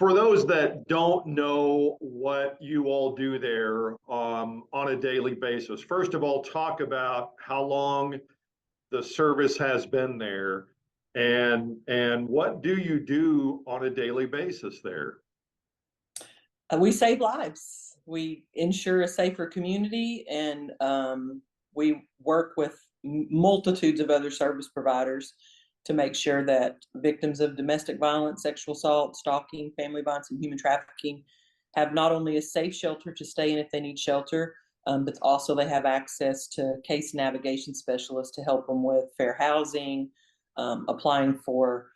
For those that don't know what you all do there on a daily basis, first of all, talk about how long the service has been there, and what do you do on a daily basis there? We save lives. We ensure a safer community, and we work with multitudes of other service providers to make sure that victims of domestic violence, sexual assault, stalking, family violence, and human trafficking have not only a safe shelter to stay in if they need shelter, but also they have access to case navigation specialists to help them with fair housing, applying for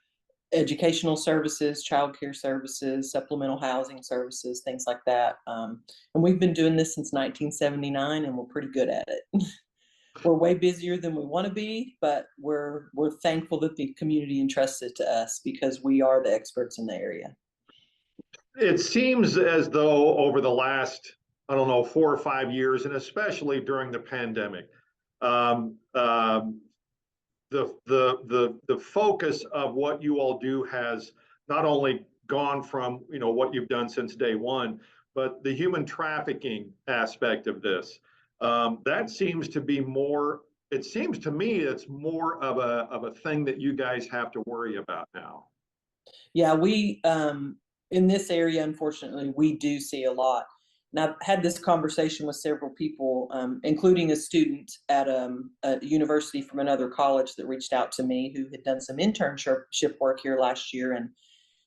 educational services, childcare services, supplemental housing services, things like that. And we've been doing this since 1979, and we're pretty good at it. We're way busier than we want to be, but we're thankful that the community entrusts it to us because we are the experts in the area. It seems as though over the last, I don't know, 4 or 5 years, and especially during the pandemic, um, um, the focus of what you all do has not only gone from what you've done since day one, but the human trafficking aspect of this. That seems to be more. It seems to me it's more of a thing that you guys have to worry about now. Yeah, we in this area, unfortunately, we do see a lot. And I've had this conversation with several people, including a student at a university from another college that reached out to me who had done some internship work here last year. And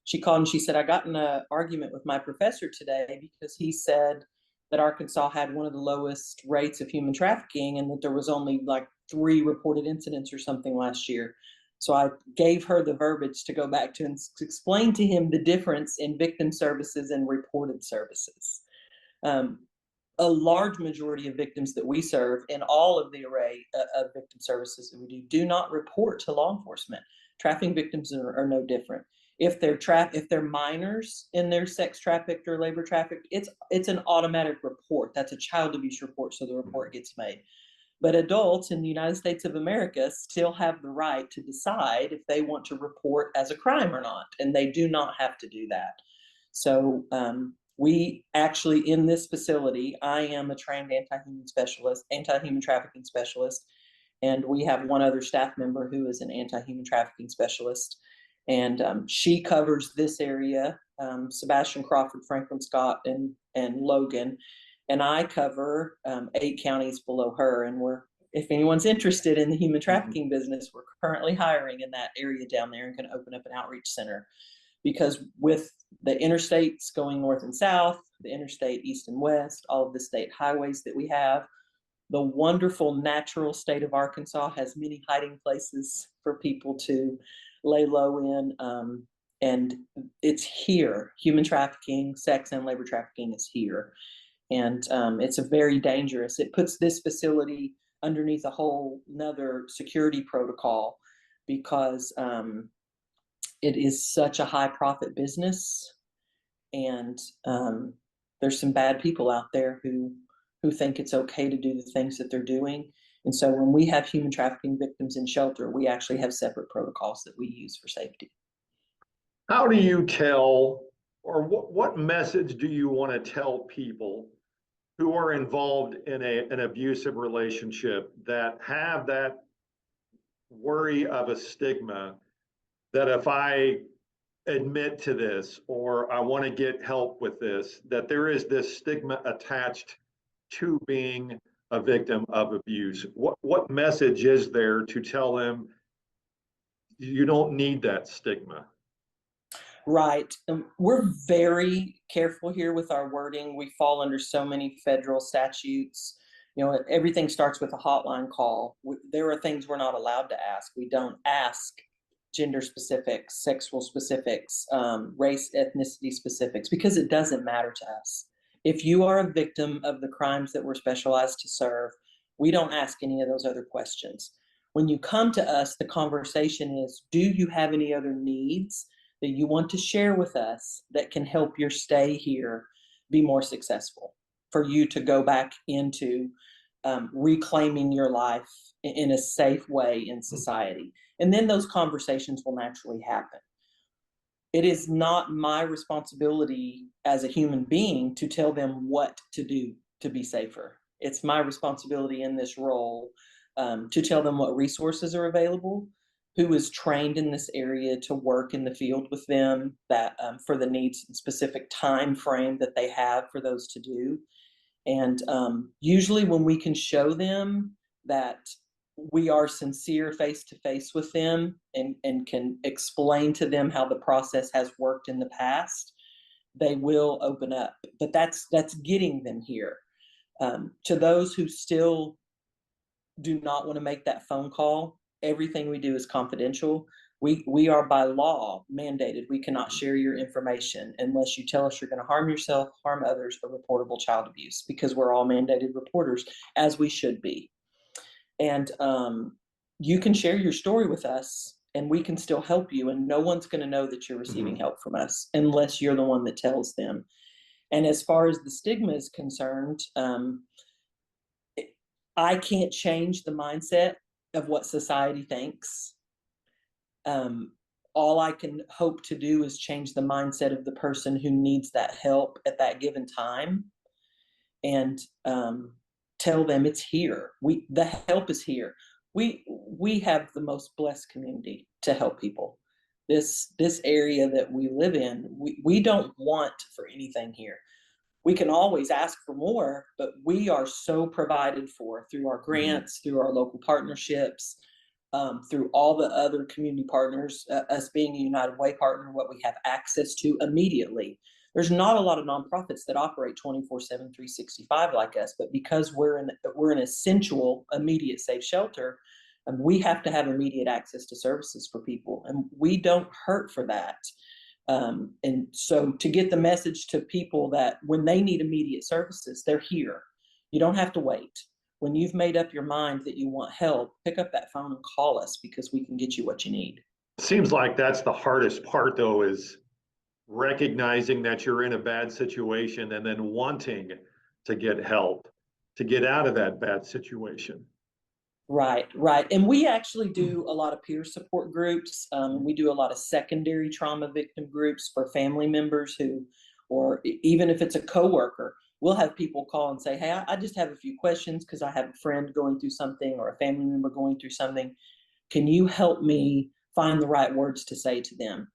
she called and she said, I got in an argument with my professor today because he said that Arkansas had one of the lowest rates of human trafficking and that there was only like 3 reported incidents or something last year. So I gave her the verbiage to go back to and explain to him the difference in victim services and reported services. Um, a large majority of victims that we serve in all of the array of victim services that we do not report to law enforcement. Trafficking victims are no different. If they're minors and they're sex trafficked or labor trafficked, it's an automatic report. That's a child abuse report, so the report gets made. But adults in the United States of America still have the right to decide if they want to report as a crime or not, and they do not have to do that. So we actually, in this facility, I am a trained anti-human trafficking specialist, and we have one other staff member who is an anti-human trafficking specialist, and she covers this area, Sebastian, Crawford, Franklin, Scott, and Logan, and I cover 8 counties below her. And if anyone's interested in the human trafficking business, we're currently hiring in that area down there and going to open up an outreach center. Because with the interstates going north and south, the interstate east and west, all of the state highways that we have, the wonderful natural state of Arkansas has many hiding places for people to lay low in. And it's here. Human trafficking, sex and labor trafficking is here. And it's a very dangerous. It puts this facility underneath a whole nother security protocol because it is such a high profit business, and there's some bad people out there who think it's okay to do the things that they're doing. And so when we have human trafficking victims in shelter, we actually have separate protocols that we use for safety. How do you tell, or what message do you want to tell people who are involved in an abusive relationship that have that worry of a stigma that if I admit to this or I want to get help with this, that there is this stigma attached to being a victim of abuse? What message is there to tell them you don't need that stigma? Right. We're very careful here with our wording. We fall under so many federal statutes. Everything starts with a hotline call. There are things we're not allowed to ask. We don't ask gender specifics, sexual specifics, race, ethnicity specifics, because it doesn't matter to us. If you are a victim of the crimes that we're specialized to serve, we don't ask any of those other questions. When you come to us, the conversation is, do you have any other needs that you want to share with us that can help your stay here be more successful, for you to go back into reclaiming your life in a safe way in society? And then those conversations will naturally happen. It is not my responsibility as a human being to tell them what to do to be safer. It's my responsibility in this role to tell them what resources are available, who is trained in this area to work in the field with them, that for the needs and specific time frame that they have for those to do. And usually, when we can show them that we are sincere face to face with them and can explain to them how the process has worked in the past, they will open up. But that's getting them here. To those who still do not want to make that phone call, everything we do is confidential. We are by law mandated. We cannot share your information unless you tell us you're going to harm yourself, harm others, or reportable child abuse, because we're all mandated reporters, as we should be. And you can share your story with us and we can still help you. And no one's going to know that you're receiving help from us unless you're the one that tells them. And as far as the stigma is concerned, I can't change the mindset of what society thinks. All I can hope to do is change the mindset of the person who needs that help at that given time, and tell them it's here. The help is here. We have the most blessed community to help people. This area that we live in, we don't want for anything here. We can always ask for more, but we are so provided for through our grants, through our local partnerships, through all the other community partners, us being a United Way partner, what we have access to immediately. There's not a lot of nonprofits that operate 24/7, 365 like us, but because we're an essential, immediate, safe shelter, we have to have immediate access to services for people, and we don't hurt for that. And so to get the message to people that when they need immediate services, they're here. You don't have to wait. When you've made up your mind that you want help, pick up that phone and call us because we can get you what you need. Seems like that's the hardest part, though, is recognizing that you're in a bad situation and then wanting to get help to get out of that bad situation. Right, right. And we actually do a lot of peer support groups. We do a lot of secondary trauma victim groups for family members who, or even if it's a coworker, we'll have people call and say, "Hey, I just have a few questions because I have a friend going through something or a family member going through something. Can you help me find the right words to say to them?"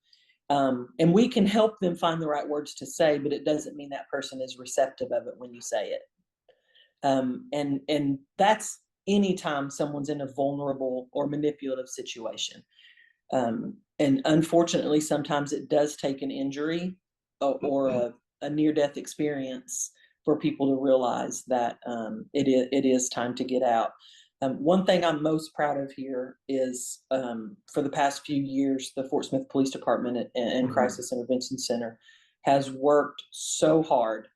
And we can help them find the right words to say, but it doesn't mean that person is receptive of it when you say it. And that's anytime someone's in a vulnerable or manipulative situation. And unfortunately, sometimes it does take an injury or a near-death experience for people to realize that it is time to get out. One thing I'm most proud of here is for the past few years, the Fort Smith Police Department and Crisis Intervention Center has worked so hard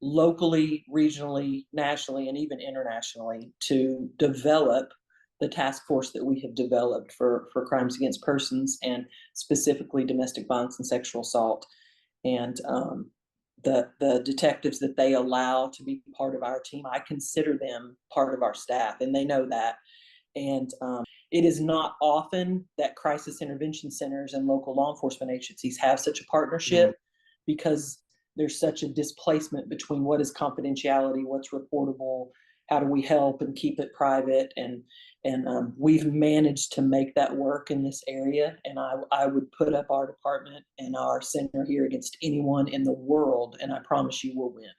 locally, regionally, nationally, and even internationally to develop the task force that we have developed for crimes against persons and specifically domestic violence and sexual assault. And the detectives that they allow to be part of our team, I consider them part of our staff, and they know that. And it is not often that crisis intervention centers and local law enforcement agencies have such a partnership because there's such a displacement between what is confidentiality, what's reportable, how do we help and keep it private, and we've managed to make that work in this area. And I would put up our department and our center here against anyone in the world, and I promise you we'll win.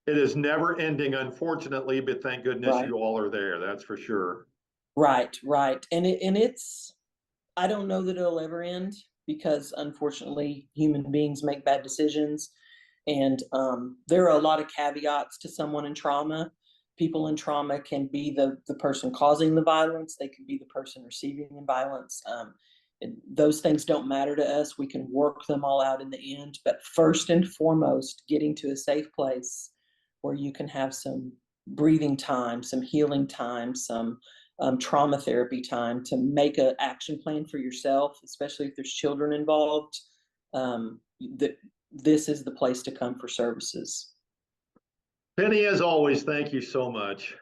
It is never ending, unfortunately, but thank goodness Right. you all are there. That's for sure. Right, right. And it's I don't know that it'll ever end because unfortunately human beings make bad decisions. And there are a lot of caveats to someone in trauma. People in trauma can be the person causing the violence. They can be the person receiving the violence. And those things don't matter to us. We can work them all out in the end. But first and foremost, getting to a safe place where you can have some breathing time, some healing time, some trauma therapy time to make an action plan for yourself, especially if there's children involved. That this is the place to come for services. Penny, as always, thank you so much.